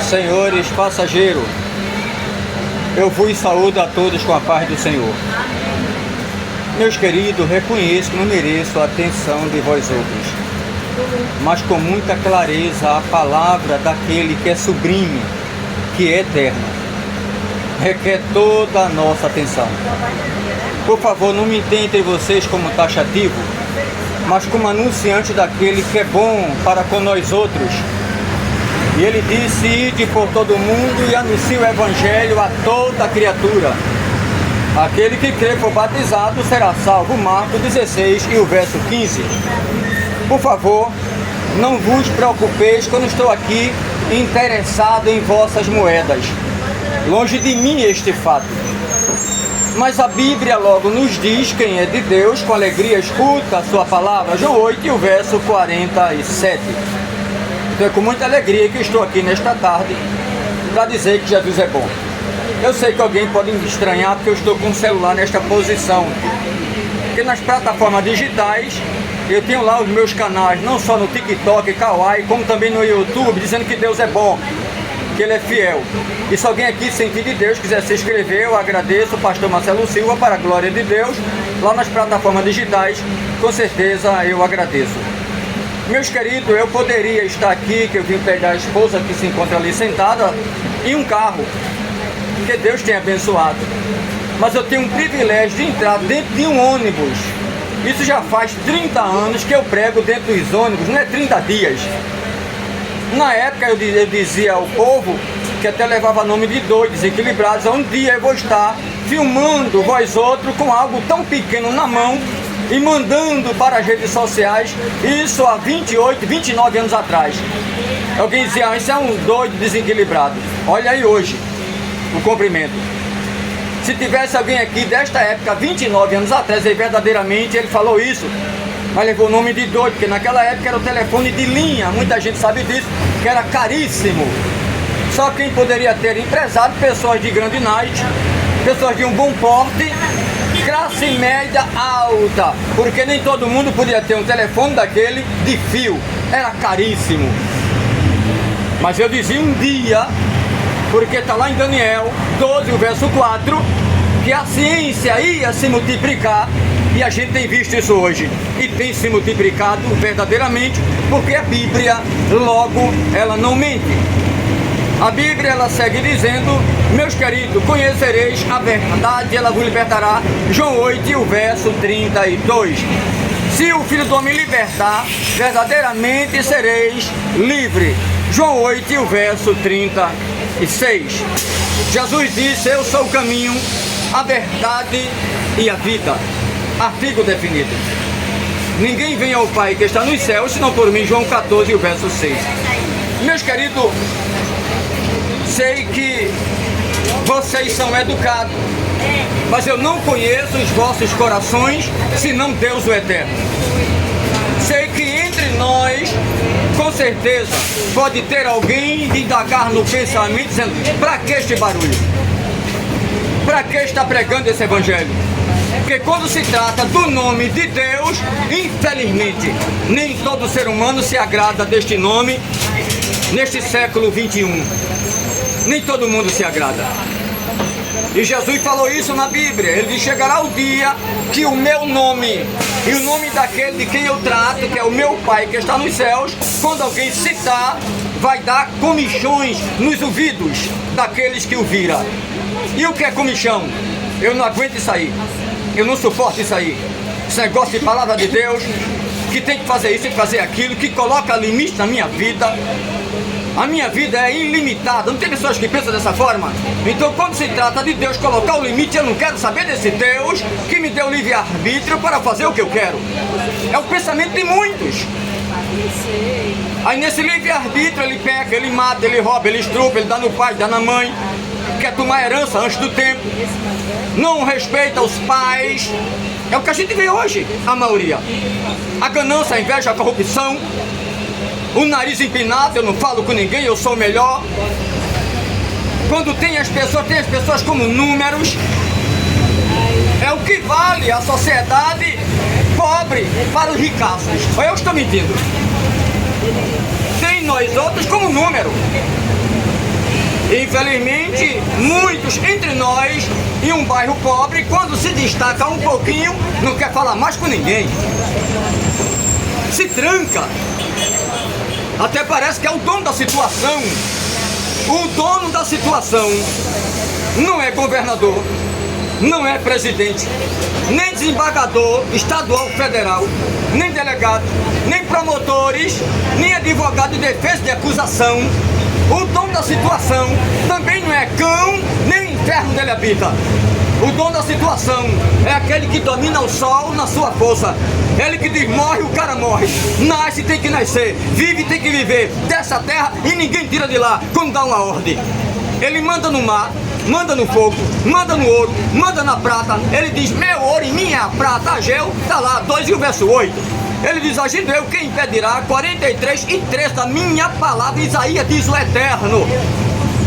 Senhores passageiros, eu vos saúdo a todos com a paz do Senhor. Meus queridos, reconheço que não mereço a atenção de vós outros, mas com muita clareza a palavra daquele que é sublime, que é eterno, requer toda a nossa atenção. Por favor, não me entenda entre vocês como taxativo, mas como anunciante daquele que é bom para com nós outros. E ele disse: ide por todo o mundo e anuncie o evangelho a toda criatura. Aquele que crê e for batizado será salvo. Marcos 16 e o verso 15. Por favor, não vos preocupeis quando estou aqui interessado em vossas moedas. Longe de mim este fato. Mas a Bíblia logo nos diz: quem é de Deus, com alegria escuta a sua palavra. João 8 e o verso 47. Então é com muita alegria que estou aqui nesta tarde para dizer que Jesus é bom. Eu sei que alguém pode me estranhar porque eu estou com o celular nesta posição. Porque nas plataformas digitais eu tenho lá os meus canais, não só no TikTok, Kawaii, como também no YouTube, dizendo que Deus é bom, que Ele é fiel. E se alguém aqui, sem de Deus, quiser se inscrever, eu agradeço o pastor Marcelo Silva, para a glória de Deus, lá nas plataformas digitais, com certeza eu agradeço. Meus queridos, eu poderia estar aqui, que eu vim pegar a esposa que se encontra ali sentada, em um carro, que Deus tem abençoado. Mas eu tenho um privilégio de entrar dentro de um ônibus. Isso já faz 30 anos que eu prego dentro dos ônibus, não é 30 dias. Na época eu dizia ao povo, que até levava nome de doidos, desequilibrados: um dia eu vou estar filmando vós outros com algo tão pequeno na mão e mandando para as redes sociais, isso há 28, 29 anos atrás. Alguém dizia: isso é um doido desequilibrado. Olha aí hoje o cumprimento. Se tivesse alguém aqui desta época, 29 anos atrás, e verdadeiramente ele falou isso, mas levou o nome de doido, porque naquela época era o telefone de linha, muita gente sabe disso, que era caríssimo. Só quem poderia ter empresário, pessoas de grande night, pessoas de um bom porte, classe média alta, porque nem todo mundo podia ter um telefone daquele de fio, era caríssimo. Mas eu dizia um dia, porque está lá em Daniel 12, o verso 4, que a ciência ia se multiplicar, e a gente tem visto isso hoje, e tem se multiplicado verdadeiramente, porque a Bíblia, logo, ela não mente. A Bíblia, ela segue dizendo: meus queridos, conhecereis a verdade, ela vos libertará. João 8 e o verso 32. Se o Filho do Homem libertar, verdadeiramente sereis livres. João 8 e o verso 36. Jesus disse: eu sou o caminho, a verdade e a vida. Artigo definido. Ninguém vem ao Pai que está nos céus, senão por mim. João 14 e o verso 6. Meus queridos, sei que vocês são educados, mas eu não conheço os vossos corações, senão Deus o Eterno. Sei que entre nós, com certeza, pode ter alguém de indagar no pensamento, dizendo: para que este barulho? Para que está pregando esse evangelho? Porque quando se trata do nome de Deus, infelizmente, nem todo ser humano se agrada deste nome, neste século 21. Nem todo mundo se agrada. E Jesus falou isso na Bíblia. Ele diz: chegará o dia que o meu nome e o nome daquele de quem eu trato, que é o meu Pai que está nos céus, quando alguém citar, vai dar comichões nos ouvidos daqueles que o viram. E o que é comichão? Eu não aguento isso aí. Eu não suporto isso aí. Esse negócio de palavra de Deus, que tem que fazer isso, tem que fazer aquilo, que coloca limite na minha vida. A minha vida é ilimitada. Não tem pessoas que pensam dessa forma? Então, quando se trata de Deus colocar o limite, eu não quero saber desse Deus que me deu livre-arbítrio para fazer o que eu quero. É o pensamento de muitos. Aí nesse livre-arbítrio ele peca, ele mata, ele rouba, ele estrupa, ele dá no pai, dá na mãe, quer tomar herança antes do tempo, não respeita os pais. É o que a gente vê hoje, a maioria. A ganância, a inveja, a corrupção, o nariz empinado: eu não falo com ninguém, eu sou o melhor. Quando tem as pessoas como números. É o que vale a sociedade pobre para os ricaços. Ou eu estou mentindo? Tem nós outros como número. Infelizmente, muitos entre nós, em um bairro pobre, quando se destaca um pouquinho, não quer falar mais com ninguém. Se tranca. Até parece que é o dono da situação. O dono da situação não é governador, não é presidente, nem desembargador estadual, federal, nem delegado, nem promotores, nem advogado de defesa de acusação. O dono da situação também não é cão, nem inferno dele habita. O dono da situação é aquele que domina o sol na sua força. Ele que diz morre, o cara morre. Nasce, tem que nascer. Vive, tem que viver. Desce a terra e ninguém tira de lá quando dá uma ordem. Ele manda no mar, manda no fogo, manda no ouro, manda na prata. Ele diz meu ouro e minha prata. Ageu, tá lá, 2 e o verso 8. Ele diz, agindo eu, quem impedirá? 43:3 da minha palavra. Isaías diz o eterno.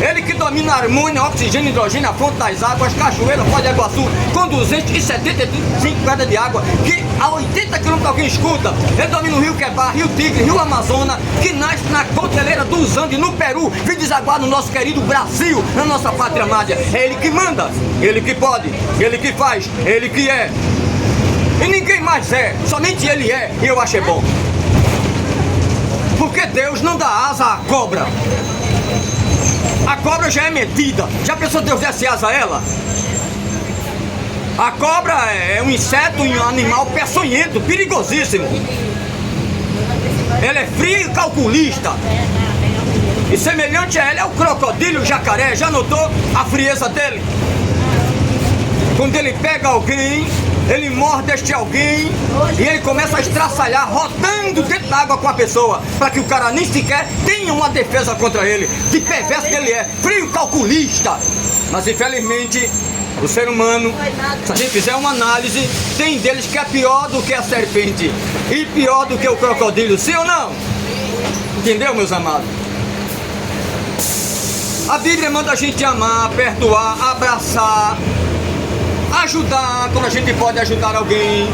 Ele que domina harmônia, oxigênio, hidrogênio, a fonte das águas, cachoeira, Foz do Iguaçu, com 275 pedras de água, que a 80 km alguém escuta. Ele domina o rio Quebar, rio Tigre, rio Amazonas, que nasce na cordilheira dos Andes, no Peru, vem desaguar no nosso querido Brasil, na nossa pátria amada. É ele que manda, ele que pode, ele que faz, ele que é. E ninguém mais é, somente ele é, e eu achei bom. Porque Deus não dá asa à cobra. A cobra já é medida. Já pensou Deus desse asa a ela? A cobra é um inseto, um animal peçonhento, perigosíssimo. Ela é fria e calculista. E semelhante a ela é o crocodilo, o jacaré. Já notou a frieza dele? Quando ele pega alguém, ele morde este alguém e ele começa a estraçalhar, rodando dentro da água com a pessoa, para que o cara nem sequer tenha uma defesa contra ele. De perverso que ele é, frio calculista. Mas infelizmente, o ser humano, se a gente fizer uma análise, tem deles que é pior do que a serpente e pior do que o crocodilo, sim ou não? Entendeu, meus amados? A Bíblia manda a gente amar, perdoar, abraçar, ajudar quando a gente pode ajudar alguém,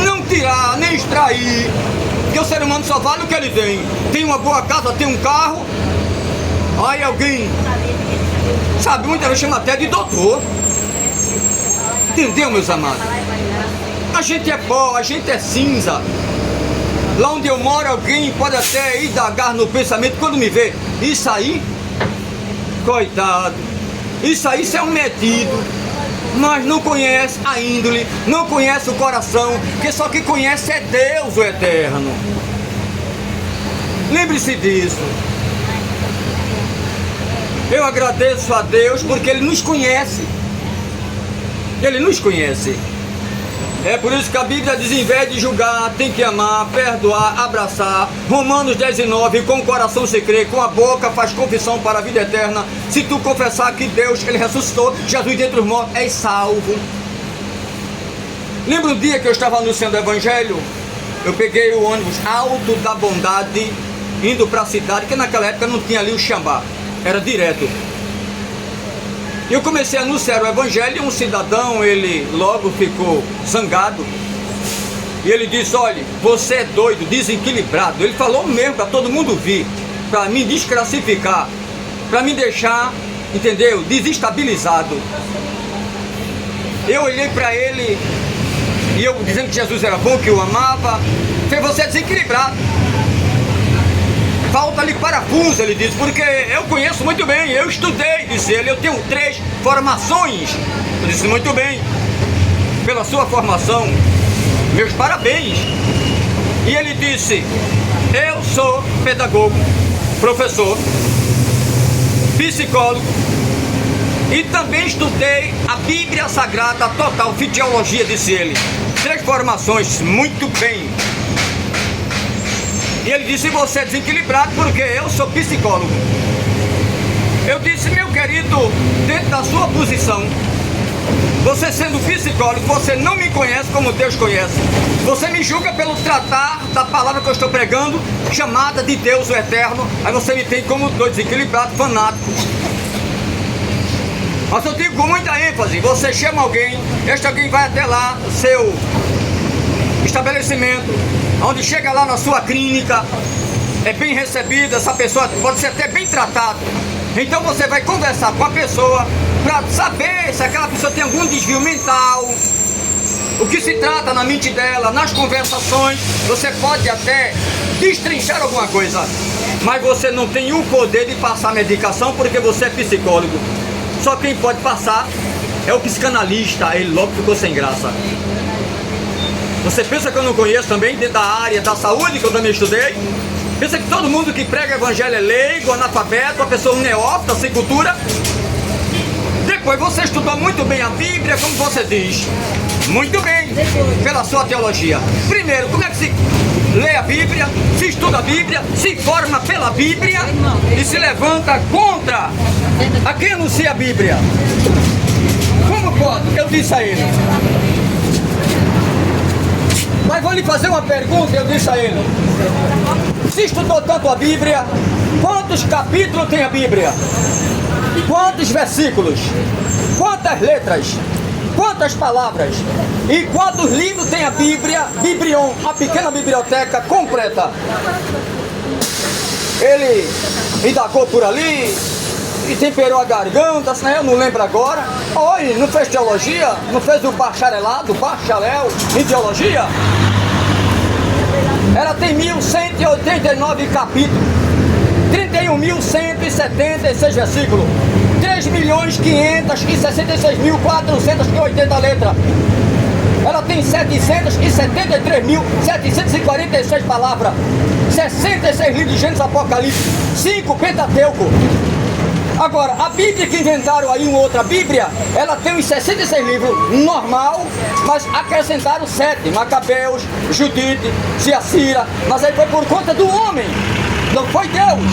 não tirar, nem extrair, porque o ser humano só vale o que ele tem. Tem uma boa casa, tem um carro, aí alguém, sabe, muita gente chama até de doutor. Entendeu, meus amados? A gente é pó, a gente é cinza. Lá onde eu moro, alguém pode até indagar no pensamento quando me vê. Isso aí, coitado, isso aí é um metido. Mas não conhece a índole, não conhece o coração, porque só quem conhece é Deus, o eterno. Lembre-se disso. Eu agradeço a Deus porque Ele nos conhece. Ele nos conhece. É por isso que a Bíblia diz, em vez de julgar, tem que amar, perdoar, abraçar. Romanos 10:9, com o coração se crê, com a boca faz confissão para a vida eterna. Se tu confessar que Deus, Ele ressuscitou, Jesus dentre os mortos, és salvo. Lembra um dia que eu estava anunciando o Evangelho? Eu peguei o ônibus Alto da Bondade, indo para a cidade, que naquela época não tinha ali o Xambá, era direto. Eu comecei a anunciar o Evangelho e um cidadão, ele logo ficou zangado. E ele disse, olha, você é doido, desequilibrado. Ele falou mesmo para todo mundo vir, para me desclassificar, para me deixar, entendeu, desestabilizado. Eu olhei para ele, e eu dizendo que Jesus era bom, que eu amava. Falei, você é desequilibrado. Falta-lhe parafuso, ele disse, porque eu conheço muito bem, eu estudei, disse ele, eu tenho 3 formações. Eu disse, muito bem, pela sua formação, meus parabéns. E ele disse, eu sou pedagogo, professor, psicólogo e também estudei a Bíblia Sagrada total, fitiologia, disse ele. 3 formações, muito bem. E ele disse, você é desequilibrado porque eu sou psicólogo. Eu disse, meu querido, dentro da sua posição, você sendo psicólogo, você não me conhece como Deus conhece. Você me julga pelo tratar da palavra que eu estou pregando, chamada de Deus o Eterno. Aí você me tem como doido, desequilibrado, fanático. Mas eu digo com muita ênfase, você chama alguém, este alguém vai até lá, seu estabelecimento, onde chega lá na sua clínica, é bem recebida, essa pessoa pode ser até bem tratada, Então você vai conversar com a pessoa para saber se aquela pessoa tem algum desvio mental, o que se trata na mente dela, nas conversações. Você pode até destrinchar alguma coisa, mas você não tem o poder de passar medicação porque você é psicólogo. Só quem pode passar é o psicanalista. Ele logo ficou sem graça. Você pensa que eu não conheço também dentro da área da saúde, que eu também estudei? Pensa que todo mundo que prega evangelho é leigo, analfabeto, uma pessoa neófita, sem cultura? Depois você estudou muito bem a Bíblia, como você diz. Muito bem, pela sua teologia. Primeiro, como é que se lê a Bíblia, se estuda a Bíblia, se forma pela Bíblia e se levanta contra a quem anuncia a Bíblia? Como pode? Eu disse a ele. Mas vou lhe fazer uma pergunta, eu disse a ele. Se estudou tanto a Bíblia, quantos capítulos tem a Bíblia? Quantos versículos? Quantas letras? Quantas palavras? E quantos livros tem a Bíblia? Biblion, a pequena biblioteca completa. Ele indagou por ali e temperou a garganta, assim, eu não lembro agora. Oi, não fez teologia? Não fez o bacharelado, bacharel em teologia? Ela tem 1.189 capítulos, 31.176 versículos, 3.566.480 letras. Ela tem 773.746 palavras, 66 livros de Gênesis, Apocalipse, 5 Pentateuco. Agora, a Bíblia que inventaram aí, uma outra Bíblia, ela tem os 66 livros normal, mas acrescentaram 7, Macabeus, Judite, Ciacira, mas aí foi por conta do homem, não foi Deus.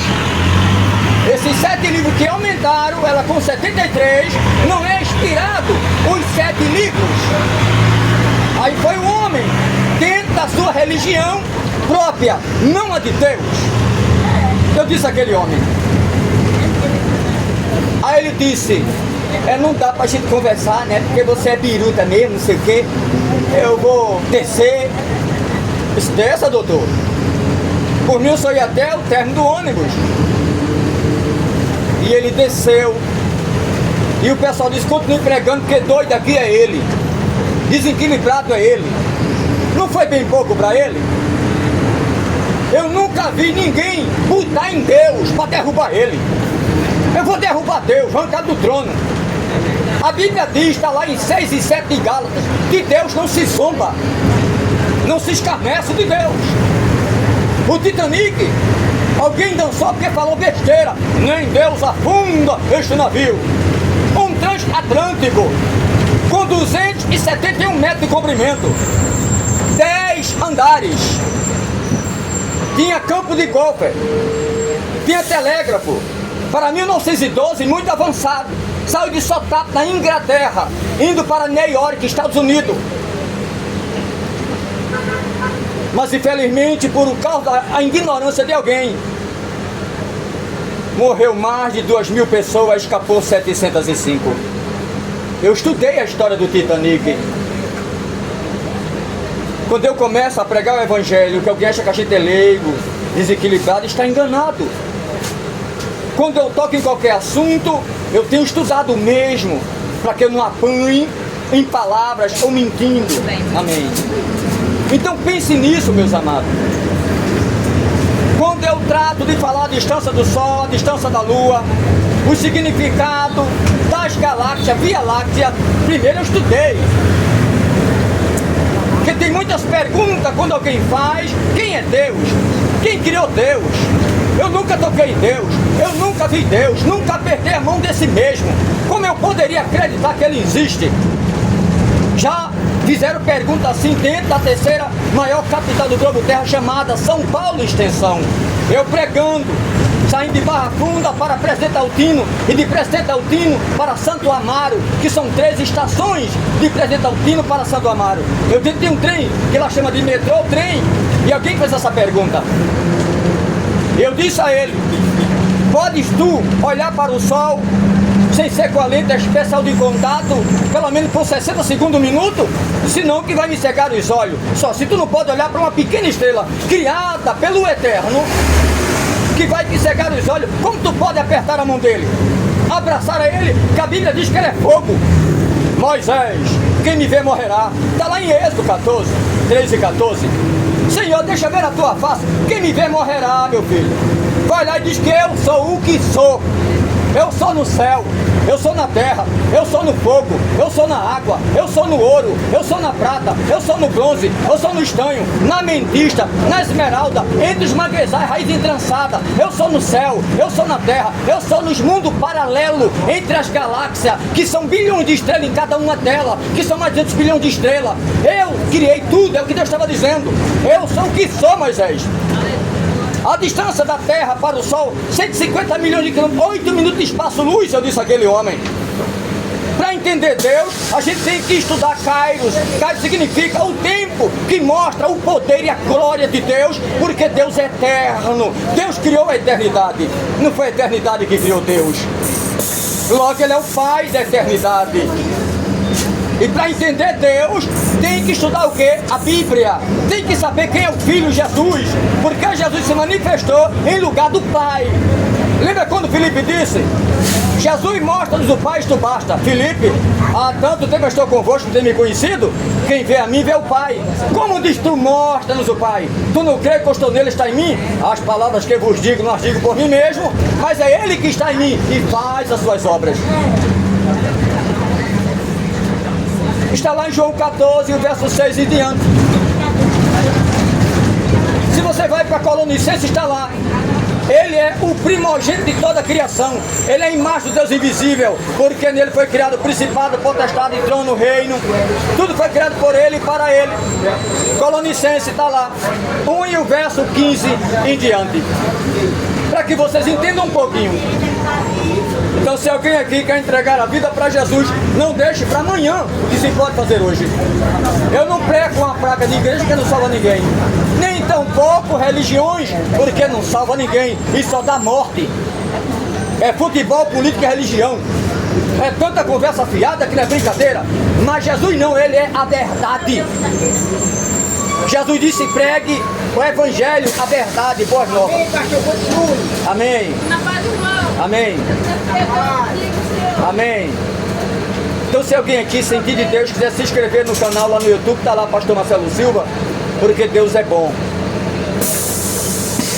Esses 7 livros que aumentaram, ela com 73, não é inspirado os 7 livros. Aí foi o homem, dentro da sua religião própria, não a de Deus. Eu disse àquele homem. Aí ele disse, não dá pra gente conversar, né? Porque você é biruta mesmo, não sei o quê. Eu vou descer. Disse, desça, doutor. Por mim eu só ia até o término do ônibus. E ele desceu. E o pessoal disse, continue pregando, porque doido aqui é ele. Desequilibrado é ele. Não foi bem pouco pra ele? Eu nunca vi ninguém botar em Deus para derrubar ele. Eu vou derrubar Deus, arrancar do trono. A Bíblia diz, está lá em 6 e 7 de Gálatas, que Deus não se zomba, não se escarnece de Deus. O Titanic, alguém dançou porque falou besteira. Nem Deus afunda este navio. Um transatlântico com 271 metros de comprimento, 10 andares, tinha campo de golfe, tinha telégrafo. Para 1912, muito avançado, saiu de Southampton, na Inglaterra, indo para New York, Estados Unidos. Mas infelizmente, por causa da ignorância de alguém, morreu mais de 2.000 pessoas, escapou 705. Eu estudei a história do Titanic. Quando eu começo a pregar o Evangelho, que alguém acha que a gente é leigo, desequilibrado, está enganado. Quando eu toco em qualquer assunto, eu tenho estudado mesmo, para que eu não apanhe em palavras ou mentindo. Amém. Então pense nisso, meus amados. Quando eu trato de falar a distância do Sol, a distância da Lua, o significado das galáxias, Via Láctea, primeiro eu estudei. Porque tem muitas perguntas quando alguém faz, quem é Deus? Quem criou Deus? Eu nunca toquei em Deus, eu nunca vi Deus, nunca apertei a mão desse mesmo. Como eu poderia acreditar que ele existe? Já fizeram pergunta assim dentro da terceira maior capital do globo terra, chamada São Paulo Extensão. Eu pregando, saindo de Barra Funda para Presidente Altino e de Presidente Altino para Santo Amaro, que são 3 estações de Presidente Altino para Santo Amaro. Eu dentro de um trem, que ela chama de metrô, trem, e alguém fez essa pergunta. Eu disse a ele, podes tu olhar para o sol sem ser com a lente especial de contato, pelo menos por 60 segundos, 1 minuto? Senão que vai me cegar os olhos. Só se tu não pode olhar para uma pequena estrela criada pelo Eterno, que vai te cegar os olhos. Como tu pode apertar a mão dele? Abraçar a ele, que a Bíblia diz que ele é fogo. Moisés, quem me vê morrerá. Está lá em Êxodo 14, 13 e 14. Senhor, deixa ver a tua face. Quem me vê morrerá, meu filho. Vai lá e diz que eu sou o que sou. Eu sou no céu, eu sou na terra, eu sou no fogo, eu sou na água, eu sou no ouro, eu sou na prata, eu sou no bronze, eu sou no estanho, na ametista, na esmeralda, entre os manguezais, raiz entrançada. Eu sou no céu, eu sou na terra, eu sou nos mundos paralelos, entre as galáxias, que são bilhões de estrelas em cada uma delas, que são mais de 200 bilhões de estrelas. Eu criei tudo, é o que Deus estava dizendo. Eu sou o que sou, Moisés. A distância da Terra para o Sol, 150 milhões de quilômetros, 8 minutos de espaço-luz, eu disse aquele homem. Para entender Deus, a gente tem que estudar Kairos. Kairos significa o tempo que mostra o poder e a glória de Deus, porque Deus é eterno. Deus criou a eternidade, não foi a eternidade que criou Deus. Logo, Ele é o Pai da eternidade. E para entender Deus, tem que estudar o quê? A Bíblia. Tem que saber quem é o Filho Jesus, porque Jesus se manifestou em lugar do Pai. Lembra quando Filipe disse: Jesus, mostra-nos o Pai, isto basta. Filipe, há tanto tempo eu estou convosco, não tem me conhecido? Quem vê a mim, vê o Pai. Como diz tu, mostra-nos o Pai? Tu não crê que eu estou nele, está em mim? As palavras que eu vos digo, não as digo por mim mesmo, mas é Ele que está em mim e faz as suas obras. Está lá em João 14, o verso 6 e diante. Se você vai para Colonicenses, está lá. Ele é o primogênito de toda a criação. Ele é a imagem do Deus invisível, porque nele foi criado o principado, potestade, trono, reino. Tudo foi criado por ele e para ele. Colonicenses está lá. 1 e o verso 15 em diante. Para que vocês entendam um pouquinho. Então, se alguém aqui quer entregar a vida para Jesus, não deixe para amanhã o que se pode fazer hoje. Eu não prego uma placa de igreja que não salva ninguém, nem tampouco religiões, porque não salva ninguém e só dá morte. É futebol, política e religião. É tanta conversa fiada que não é brincadeira. Mas Jesus não, Ele é a verdade. Jesus disse: pregue o evangelho, a verdade, boas novas. Amém. Amém. Amém. Então, se alguém aqui sentir de Deus, quiser se inscrever no canal lá no YouTube, está lá Pastor Marcelo Silva, porque Deus é bom.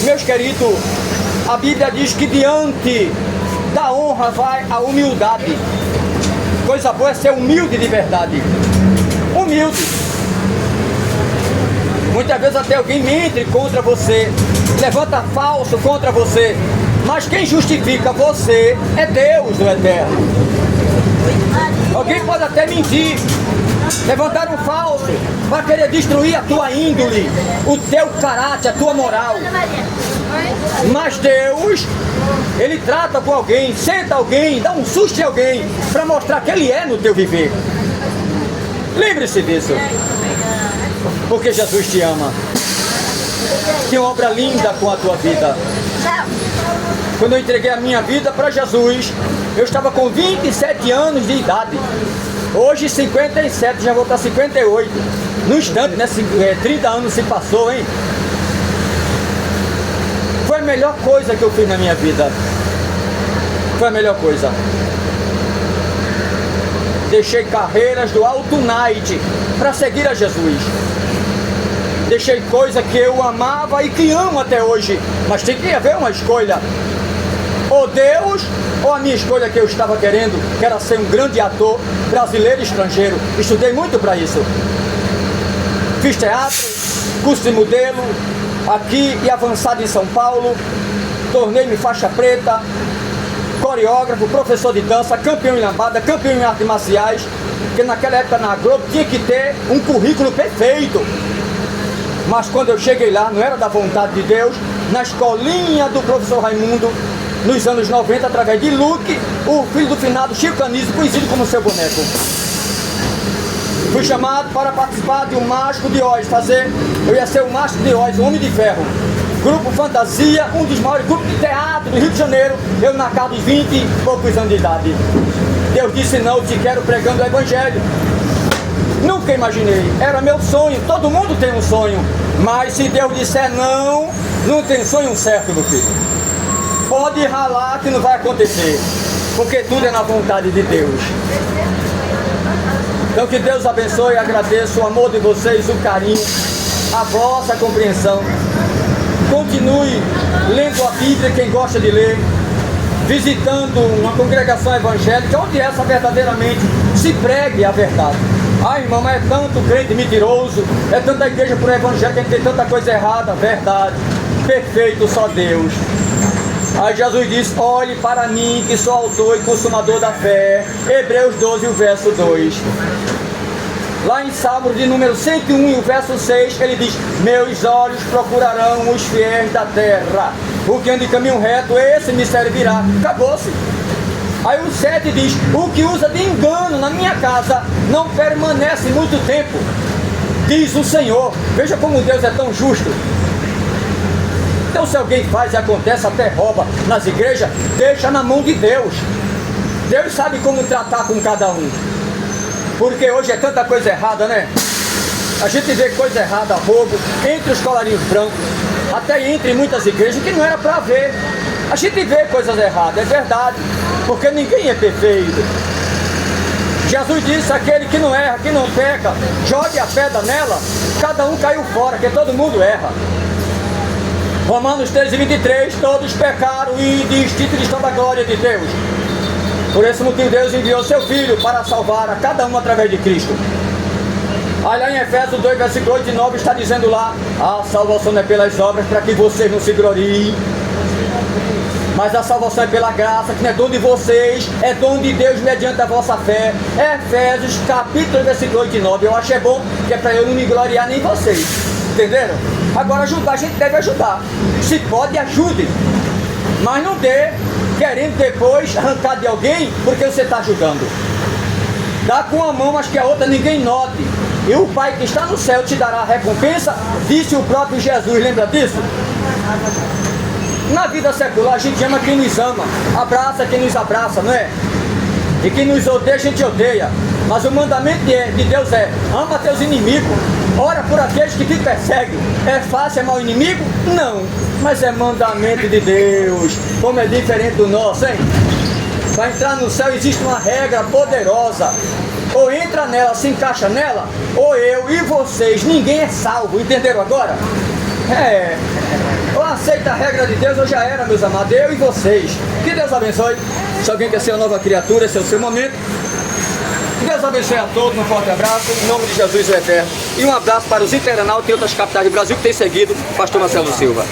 Meus queridos, a Bíblia diz que diante da honra vai a humildade. Coisa boa é ser humilde de verdade. Humilde. Muitas vezes até alguém mente contra você, levanta falso contra você, mas quem justifica você é Deus, o Eterno. Alguém pode até mentir, levantar um falso para querer destruir a tua índole, o teu caráter, a tua moral. Mas Deus, Ele trata com alguém, senta alguém, dá um susto em alguém, para mostrar que Ele é no teu viver. Lembre-se disso. Porque Jesus te ama. Tem uma obra linda com a tua vida. Quando eu entreguei a minha vida para Jesus, eu estava com 27 anos de idade. Hoje 57, já vou estar 58. No instante, né? 30 anos se passou, hein? Foi a melhor coisa que eu fiz na minha vida. Foi a melhor coisa. Deixei carreiras do alto night para seguir a Jesus. Deixei coisa que eu amava e que amo até hoje. Mas tem que haver uma escolha. Ou Deus, ou a minha escolha que eu estava querendo, que era ser um grande ator brasileiro e estrangeiro. Estudei muito para isso. Fiz teatro, curso de modelo, aqui e avançado em São Paulo. Tornei-me faixa preta, coreógrafo, professor de dança, campeão em lambada, campeão em artes marciais. Porque naquela época na Globo tinha que ter um currículo perfeito. Mas quando eu cheguei lá, não era da vontade de Deus. Na escolinha do professor Raimundo, nos anos 90, através de Luke, o filho do finado Chico Anísio, conhecido como Seu Boneco. Fui chamado para participar de um Mágico de Oz, eu ia ser o Mágico de Oz, o Homem de Ferro. Grupo Fantasia, um dos maiores grupos de teatro do Rio de Janeiro, eu na casa dos 20 e poucos anos de idade. Deus disse: não, eu te quero pregando o Evangelho. Nunca imaginei, era meu sonho, todo mundo tem um sonho, mas se Deus disser não, não tem sonho certo, meu filho. pode ralar que não vai acontecer, porque tudo é na vontade de Deus. Então que Deus abençoe, agradeço o amor de vocês, o carinho, a vossa compreensão. Continue lendo a Bíblia, quem gosta de ler, visitando uma congregação evangélica, onde essa verdadeiramente se pregue a verdade. Ah, irmão, mas é tanto crente mentiroso, é tanta igreja por evangelho que tem tanta coisa errada. Verdade, perfeito só Deus. Aí Jesus diz: olhe para mim, que sou autor e consumador da fé. Hebreus 12, o verso 2. Lá em Salmo de número 101, e o verso 6, ele diz: meus olhos procurarão os fiéis da terra, o que anda em caminho reto, esse me servirá. Acabou-se. Aí o 7 diz: o que usa de engano na minha casa não permanece muito tempo, diz o Senhor. Veja como Deus é tão justo. Então se alguém faz e acontece, até rouba nas igrejas, deixa na mão de Deus. Deus sabe como tratar com cada um. Porque hoje é tanta coisa errada, né? A gente vê coisa errada, roubo, entre os colarinhos brancos, até entre muitas igrejas que não era para ver. A gente vê coisas erradas, é verdade, porque ninguém é perfeito. Jesus disse: aquele que não erra, que não peca, jogue a pedra nela, cada um caiu fora, que todo mundo erra. Romanos 13:23, todos pecaram e destituídos estão da glória de Deus. Por esse motivo Deus enviou seu Filho para salvar a cada um através de Cristo. Aí lá em Efésios 2, versículo 8 e 9 está dizendo lá: a salvação não é pelas obras, para que vocês não se gloriem, mas a salvação é pela graça, que não é dom de vocês, é dom de Deus mediante a vossa fé. Efésios capítulo versículo 8 e 9. Eu acho é bom, que é para eu não me gloriar nem vocês. Entenderam? Agora ajudar, a gente deve ajudar. Se pode, ajude, mas não dê querendo depois arrancar de alguém porque você está ajudando. Dá com a mão, mas que a outra ninguém note, e o Pai que está no céu te dará a recompensa, disse o próprio Jesus. Lembra disso? Na vida secular a gente ama quem nos ama, abraça quem nos abraça, não é? E quem nos odeia a gente odeia. Mas o mandamento de Deus é: ama teus inimigos, ora por aqueles que te perseguem. É fácil amar o inimigo? Não, mas é mandamento de Deus. Como é diferente do nosso, hein? Para entrar no céu existe uma regra poderosa: ou entra nela, se encaixa nela, ou eu e vocês, ninguém é salvo. Entenderam agora? Ou aceita a regra de Deus ou já era, meus amados, eu e vocês. Que Deus abençoe. Se alguém quer ser uma nova criatura, esse é o seu momento. Que Deus abençoe a todos, um forte abraço, em nome de Jesus o Eterno. E um abraço para os internautas e outras capitais do Brasil que têm seguido o pastor Marcelo Silva.